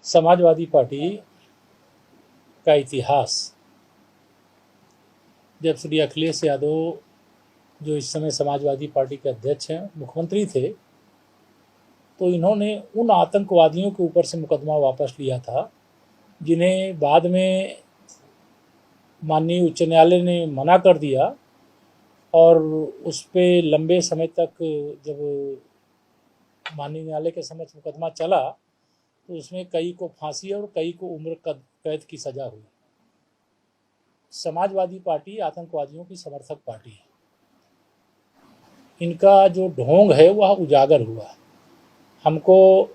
Samajwadi party का इतिहास, जब श्री अखिलेश यादव जो इस समय समाजवादी पार्टी के अध्यक्ष हैं, मुख्यमंत्री थे, तो इन्होंने उन आतंकवादियों के ऊपर से मुकदमा वापस लिया था जिन्हें बाद में माननीय उच्च न्यायालय ने मना कर दिया, और उस पर लंबे समय तक जब माननीय न्यायालय के समक्ष मुकदमा चला तो उसमें कई को फांसी और कई को उम्र कैद की सज़ा हुई। समाजवादी पार्टी आतंकवादियों की समर्थक पार्टी है। इनका जो ढोंग है वह उजागर हुआ। हमको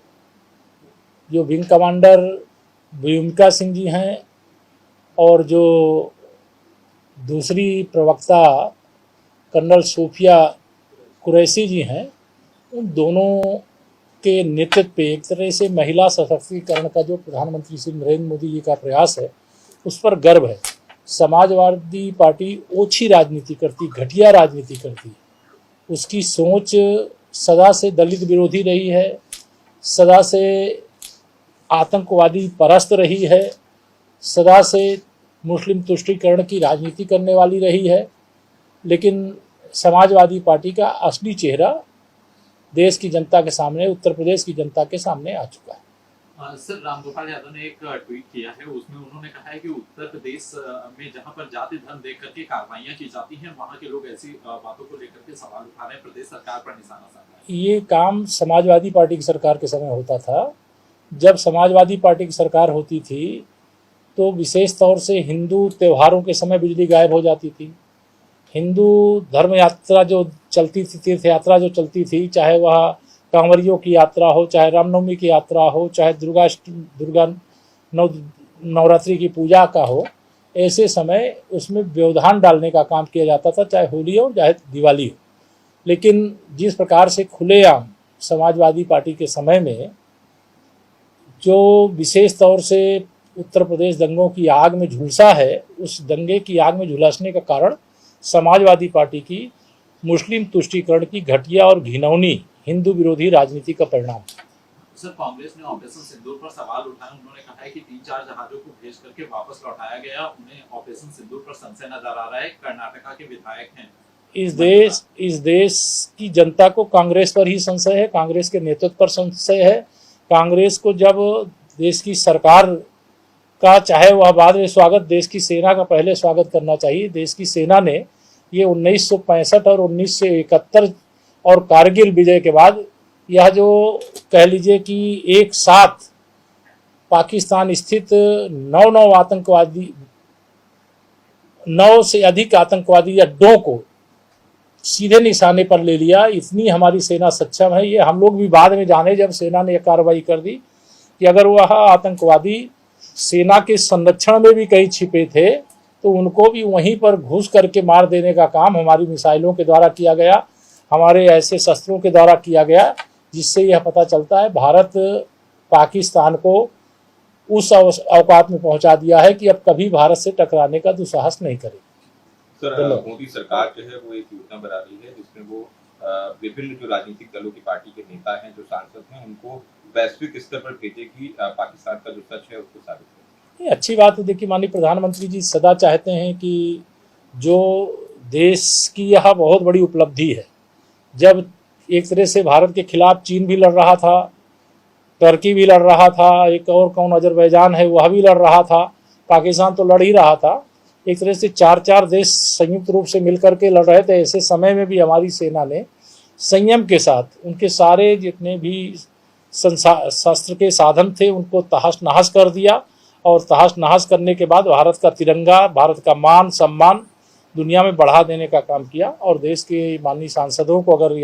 जो विंग कमांडर भूमिका सिंह जी हैं और जो दूसरी प्रवक्ता कर्नल सूफिया कुरैशी जी हैं, उन दोनों के नेतृत्व पे एक तरह से महिला सशक्तिकरण का जो प्रधानमंत्री श्री नरेंद्र मोदी जी का प्रयास है उस पर गर्व है। समाजवादी पार्टी ओछी राजनीति करती, घटिया राजनीति करती। उसकी सोच सदा से दलित विरोधी रही है, सदा से आतंकवादी परस्त रही है, सदा से मुस्लिम तुष्टीकरण की राजनीति करने वाली रही है। लेकिन समाजवादी पार्टी का असली चेहरा देश की जनता के सामने, उत्तर प्रदेश की जनता के सामने आ चुका है। सर, रामगोपाल यादव ने एक ट्वीट किया है, उसमें उन्होंने कहा है कि उत्तर प्रदेश में जहां पर जाति धर्म देख करके कार्रवाइयां की जाती हैं, वहां के लोग ऐसी बातों को लेकर के सवाल उठा रहे हैं, प्रदेश सरकार पर निशाना साधा है। ये काम समाजवादी पार्टी की सरकार के समय होता था। जब समाजवादी पार्टी की सरकार होती थी तो विशेष तौर से हिंदू त्योहारों के समय बिजली गायब हो जाती थी। हिंदू धर्म यात्रा जो चलती थी, तीर्थ यात्रा जो चलती थी, चाहे वह कांवरियों की यात्रा हो, चाहे रामनवमी की यात्रा हो, चाहे दुर्गा नवरात्रि की पूजा का हो, ऐसे समय उसमें व्यवधान डालने का काम किया जाता था, चाहे होली हो चाहे दिवाली हो। लेकिन जिस प्रकार से खुलेआम समाजवादी पार्टी के समय में जो विशेष तौर से उत्तर प्रदेश दंगों की आग में झुलसा है, उस दंगे की आग में झुलसने का कारण समाजवादी पार्टी की मुस्लिम तुष्टीकरण की घटिया और घिनौनी हिंदू विरोधी राजनीति का परिणाम। सर, कांग्रेस ने ऑपरेशन सिंदूर पर सवाल उठाए। उन्होंने कहा है कि 3-4 जहाजों को भेज करके वापस लौटाया गया। उन्हें ऑपरेशन सिंदूर पर संशय नजर आ रहा है। कर्नाटका के विधायक हैं। इस देश की जनता को कांग्रेस पर ही संशय है, कांग्रेस के नेतृत्व पर संशय है। कांग्रेस को जब देश की सरकार का, चाहे वह बाद में स्वागत, देश की सेना का पहले स्वागत करना चाहिए। देश की सेना ने ये 1965 और 1971 और कारगिल विजय के बाद यह जो कह लीजिए कि एक साथ पाकिस्तान स्थित 9 से अधिक आतंकवादी अड्डों को सीधे निशाने पर ले लिया। इतनी हमारी सेना सक्षम है। ये हम लोग भी बाद में जाने, जब सेना ने कार्रवाई कर दी, कि अगर वह आतंकवादी सेना के संरक्षण में भी कहीं छिपे थे तो उनको भी वहीं पर घुस करके मार देने का काम हमारी मिसाइलों के द्वारा किया गया, हमारे ऐसे शस्त्रों के द्वारा किया गया, जिससे यह पता चलता है भारत पाकिस्तान को उस औकात में पहुंचा दिया है कि अब कभी भारत से टकराने का दुस्साहस नहीं करेगी। सर, मोदी सरकार जो है वो एक योजना बना रही है जिसमें वो विभिन्न जो राजनीतिक दलों की पार्टी के नेता हैं, जो सांसद हैं, उनको वैश्विक स्तर पर भेजेगी, पाकिस्तान का जो सच है उसको साबित करेगी। ये अच्छी बात है। देखिए, माननीय प्रधानमंत्री जी सदा चाहते हैं कि जो देश की यह बहुत बड़ी उपलब्धि है, जब एक तरह से भारत के खिलाफ चीन भी लड़ रहा था, टर्की भी लड़ रहा था, एक और कौन अजरबैजान है वह भी लड़ रहा था, पाकिस्तान तो लड़ ही रहा था, एक तरह से 4 देश संयुक्त रूप से मिलकर के लड़ रहे थे। ऐसे समय में भी हमारी सेना ने संयम के साथ उनके सारे जितने भी शस्त्र के साधन थे उनको तहस नहस कर दिया, और तहस नहस करने के बाद भारत का तिरंगा, भारत का मान सम्मान दुनिया में बढ़ा देने का काम किया। और देश के माननीय सांसदों को अगर